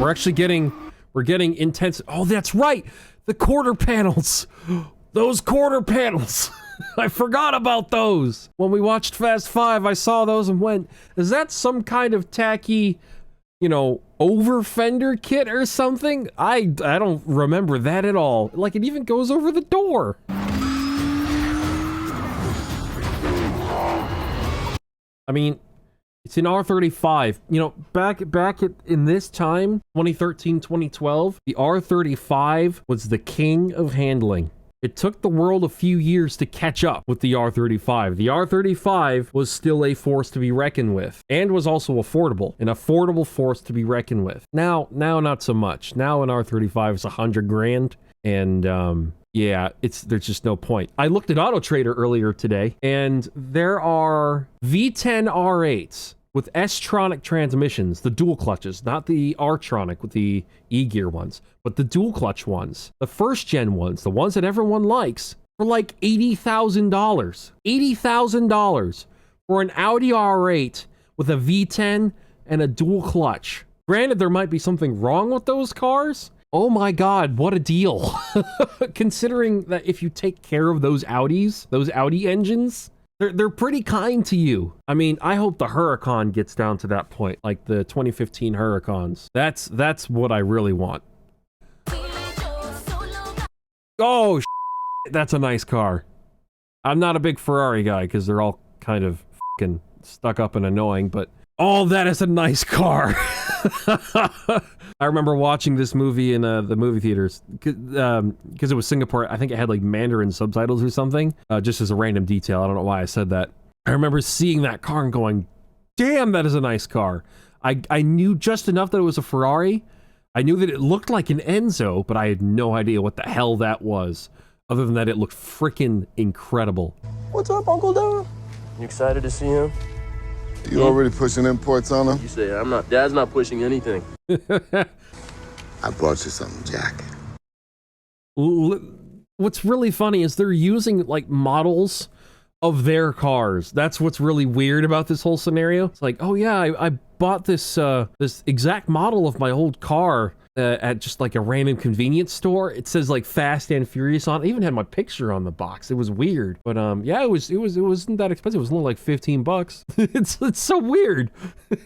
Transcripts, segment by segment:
We're getting intense. Oh, that's right. The quarter panels. Those quarter panels. I forgot about those. When we watched Fast 5, I saw those and went, is that some kind of tacky, you know, over fender kit or something? I don't remember that at all. Like, it even goes over the door. I mean, it's an R35. You know, back in this time, 2013, 2012, the R35 was the king of handling. It took the world a few years to catch up with the R35. The R35 was still a force to be reckoned with, and was also affordable, an affordable force to be reckoned with. Now not so much. Now an R35 is $100 grand, and yeah, there's just no point. I looked at Auto Trader earlier today, and there are V10 R8s with S-tronic transmissions, the dual clutches, not the R-tronic with the E-gear ones, but the dual clutch ones, the first gen ones, the ones that everyone likes, for like $80,000. $80,000 for an Audi R8 with a V10 and a dual clutch. Granted, there might be something wrong with those cars. Oh my God, what a deal. Considering that if you take care of those Audis, those Audi engines, they're pretty kind to you. I mean, I hope the Huracan gets down to that point, like the 2015 Huracans. That's what I really want. Oh, that's a nice car. I'm not a big Ferrari guy because they're all kind of fucking stuck up and annoying, but oh, that is a nice car. I remember watching this movie in the movie theaters because it was Singapore. I think it had like Mandarin subtitles or something, just as a random detail. I don't know why I said that. I remember seeing that car and going, damn, that is a nice car. I knew just enough that it was a Ferrari. I knew that it looked like an Enzo, but I had no idea what the hell that was, other than that it looked freaking incredible. What's up, Uncle Don? You excited to see him? You already pushing imports on him? You say I'm not. Dad's not pushing anything. I brought you something, Jack. What's really funny is they're using like models of their cars. That's what's really weird about this whole scenario. It's like, oh yeah, I bought this this exact model of my old car at just like a random convenience store. It says like Fast and Furious on it. I even had my picture on the box. It was weird, but yeah, it wasn't that expensive. It was only like $15. it's so weird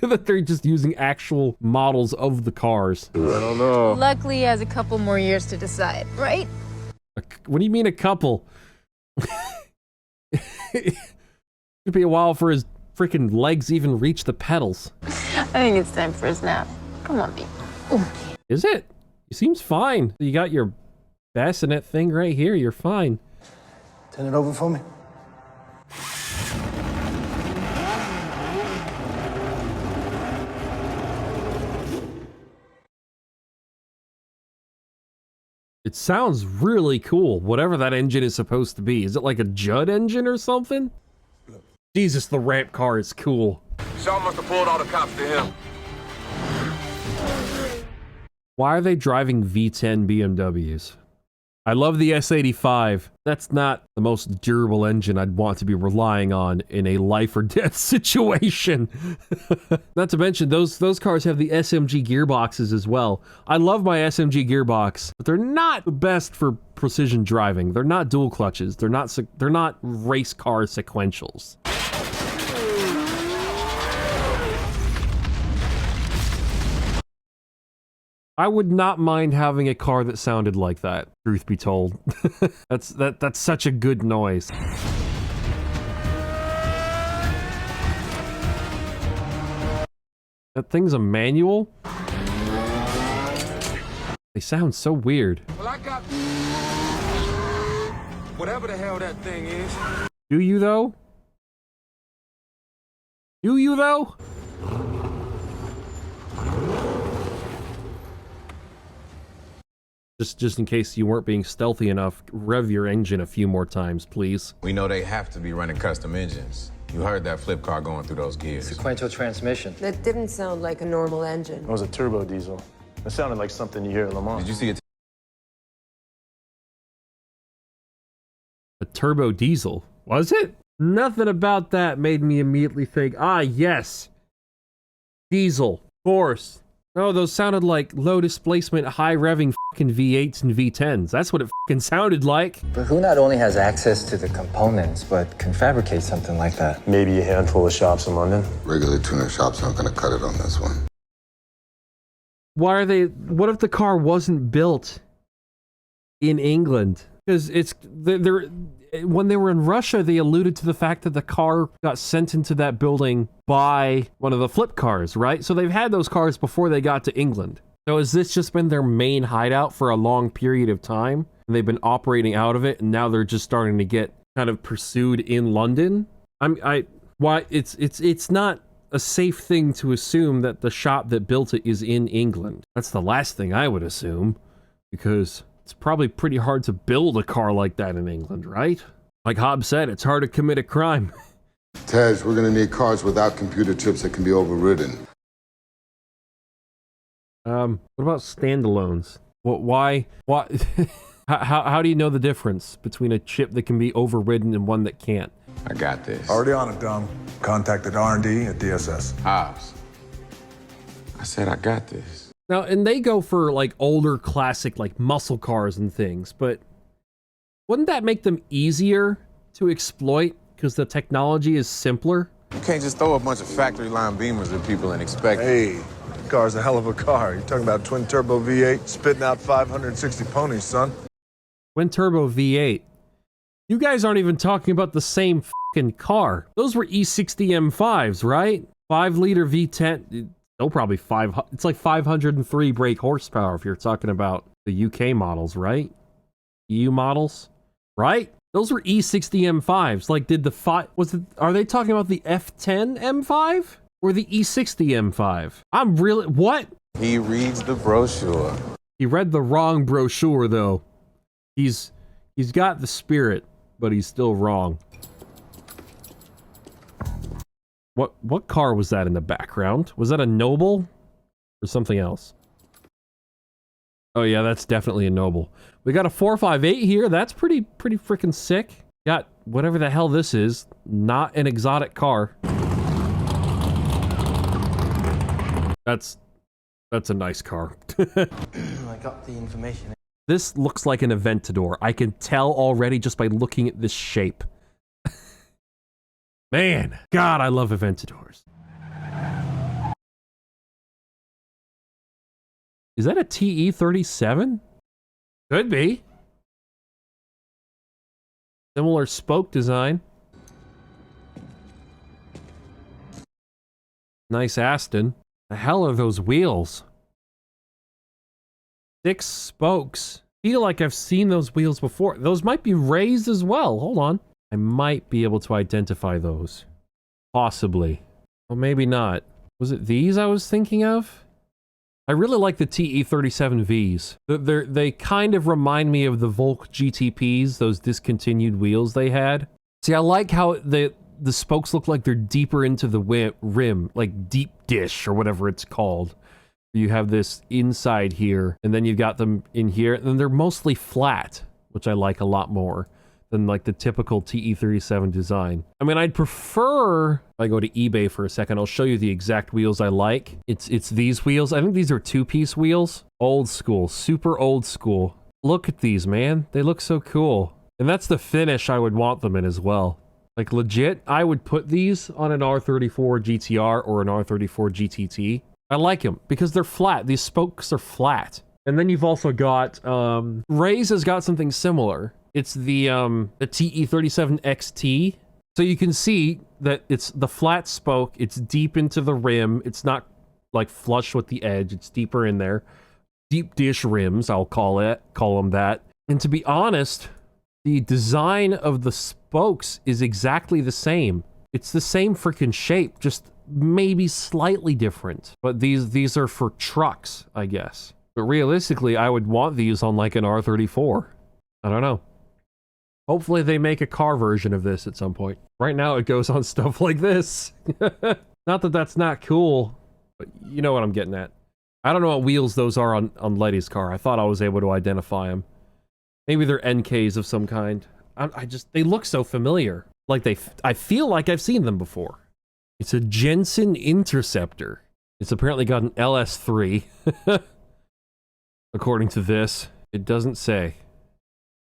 that they're just using actual models of the cars. I don't know. Luckily, he has a couple more years to decide, right? What do you mean a couple? It'd be a while for his freaking legs even reach the pedals. I think it's time for his nap. Come on, baby. Ooh. Is it? He seems fine. You got your bassinet thing right here. You're fine. Turn it over for me. It sounds really cool, whatever that engine is supposed to be. Is it like a Judd engine or something? Jesus, the ramp car is cool. Shaw must have pulled all the cops to him. Why are they driving V10 BMWs? I love the S85. That's not the most durable engine I'd want to be relying on in a life or death situation. Not to mention, those cars have the SMG gearboxes as well. I love my SMG gearbox, but they're not the best for precision driving. They're not dual clutches. They're not race car sequentials. I would not mind having a car that sounded like that, truth be told. That's such a good noise. That thing's a manual? They sound so weird. Well, I got whatever the hell that thing is. Do you though? Do you though? Just in case you weren't being stealthy enough, rev your engine a few more times, please. We know they have to be running custom engines. You heard that flip car going through those gears. Sequential transmission. That didn't sound like a normal engine. It was a turbo diesel. It sounded like something you hear at Le Mans. Did you see it? A turbo diesel? Was it? Nothing about that made me immediately think, ah, yes. Diesel. Of course. No, those sounded like low displacement, high revving fucking V8s and V10s. That's what it fucking sounded like. But who not only has access to the components, but can fabricate something like that? Maybe a handful of shops in London. Regular tuner shops aren't gonna cut it on this one. Why are they... What if the car wasn't built in England? Because it's... When they were in Russia, they alluded to the fact that the car got sent into that building by one of the flip cars, right? So they've had those cars before they got to England. So has this just been their main hideout for a long period of time? And they've been operating out of it, and now they're just starting to get kind of pursued in London? It's not a safe thing to assume that the shop that built it is in England. That's the last thing I would assume, because it's probably pretty hard to build a car like that in England, right? Like Hobbs said, it's hard to commit a crime. Tej, we're gonna need cars without computer chips that can be overridden. What about standalones? Why? How do you know the difference between a chip that can be overridden and one that can't? I got this. Already on it, Dom. Contacted R&D at DSS. Hobbs. I said I got this. Now, and they go for like older classic like muscle cars and things, but wouldn't that make them easier to exploit because the technology is simpler? You can't just throw a bunch of factory line Beamers at people and expect... Hey, the car's a hell of a car. You're talking about twin turbo V8 spitting out 560 ponies, son. Twin turbo V8. You guys aren't even talking about the same fucking car. Those were E60 M5s, right? 5-liter V10. Still probably it's like 503 brake horsepower if you're talking about the UK models, right? EU models, right? Those were E60 M5s. Like, did the are they talking about the F10 M5 or the E60 M5? I'm really, what? He reads the brochure. He read the wrong brochure, though. He's got the spirit, but he's still wrong. What car was that in the background? Was that a Noble or something else? Oh yeah, that's definitely a Noble. We got a 458 here. That's pretty freaking sick. Got whatever the hell this is. Not an exotic car. That's a nice car. I got the information. This looks like an Aventador. I can tell already just by looking at this shape. Man, God, I love Aventadors. Is that a TE37? Could be. Similar spoke design. Nice Aston. The hell are those wheels? 6 spokes. I feel like I've seen those wheels before. Those might be raised as well. Hold on. I might be able to identify those. Possibly. Well, maybe not. Was it these I was thinking of? I really like the TE37Vs. They kind of remind me of the Volk GTPs, those discontinued wheels they had. See, I like how the spokes look like they're deeper into the rim, like deep dish or whatever it's called. You have this inside here, and then you've got them in here, and they're mostly flat, which I like a lot more than like the typical TE37 design. I mean, I'd prefer, if I go to eBay for a second, I'll show you the exact wheels I like. It's these wheels. I think these are 2-piece wheels. Old school, super old school. Look at these, man. They look so cool. And that's the finish I would want them in as well. Like legit, I would put these on an R34 GTR or an R34 GTT. I like them because they're flat. These spokes are flat. And then you've also got, Ray's has got something similar. It's the TE37 XT. So you can see that it's the flat spoke. It's deep into the rim. It's not like flush with the edge. It's deeper in there. Deep dish rims, I'll call them that. And to be honest, the design of the spokes is exactly the same. It's the same freaking shape, just maybe slightly different. But these are for trucks, I guess. But realistically, I would want these on like an R34. I don't know. Hopefully they make a car version of this at some point. Right now it goes on stuff like this. Not that that's not cool, but you know what I'm getting at. I don't know what wheels those are on Letty's car. I thought I was able to identify them. Maybe they're NKs of some kind. They look so familiar. Like I feel like I've seen them before. It's a Jensen Interceptor. It's apparently got an LS3. According to this. It doesn't say.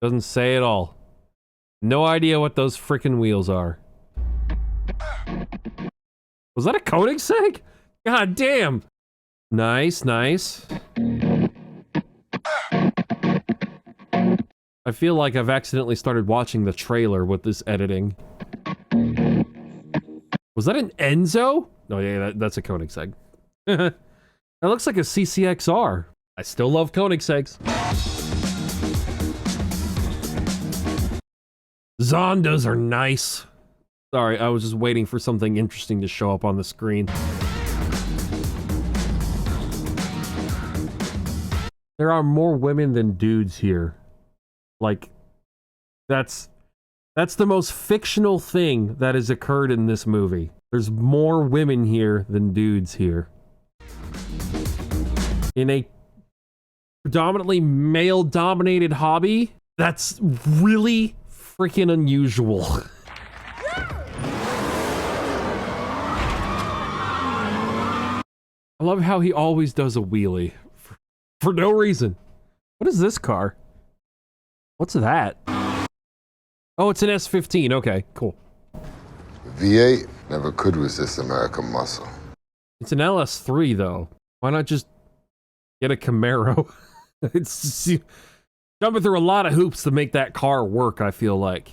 Doesn't say at all. No idea what those frickin' wheels are. Was that a Koenigsegg? God damn! Nice, nice. I feel like I've accidentally started watching the trailer with this editing. Was that an Enzo? Oh yeah, that's a Koenigsegg. That looks like a CCXR. I still love Koenigsegg's. Zondas are nice. Sorry, I was just waiting for something interesting to show up on the screen. There are more women than dudes here. Like, that's the most fictional thing that has occurred in this movie. There's more women here than dudes here. In a predominantly male-dominated hobby, that's really freaking unusual. I love how he always does a wheelie. For no reason. What is this car? What's that? Oh, it's an S15. Okay, cool. V8 never could resist American muscle. It's an LS3, though. Why not just get a Camaro? It's jumping through a lot of hoops to make that car work, I feel like.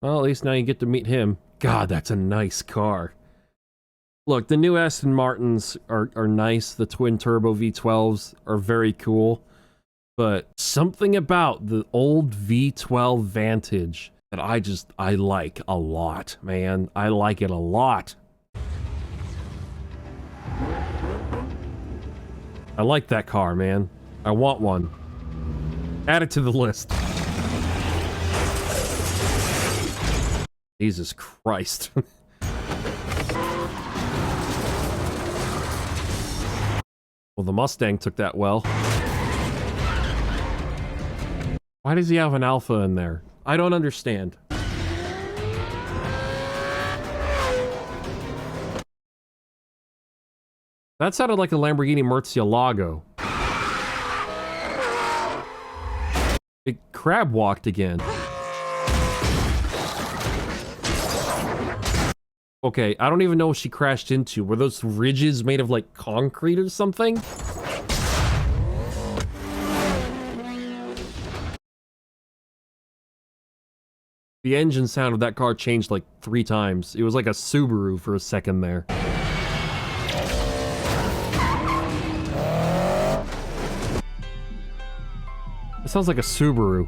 Well, at least now you get to meet him. God, that's a nice car. Look, the new Aston Martins are nice. The twin-turbo V12s are very cool. But something about the old V12 Vantage that I like a lot, man. I like it a lot. I like that car, man. I want one. Add it to the list. Jesus Christ. Well, the Mustang took that well. Why does he have an Alpha in there? I don't understand. That sounded like a Lamborghini Murcielago. It crab walked again. Okay, I don't even know what she crashed into. Were those ridges made of, like, concrete or something? The engine sound of that car changed, like, 3 times. It was like a Subaru for a second there. It sounds like a Subaru.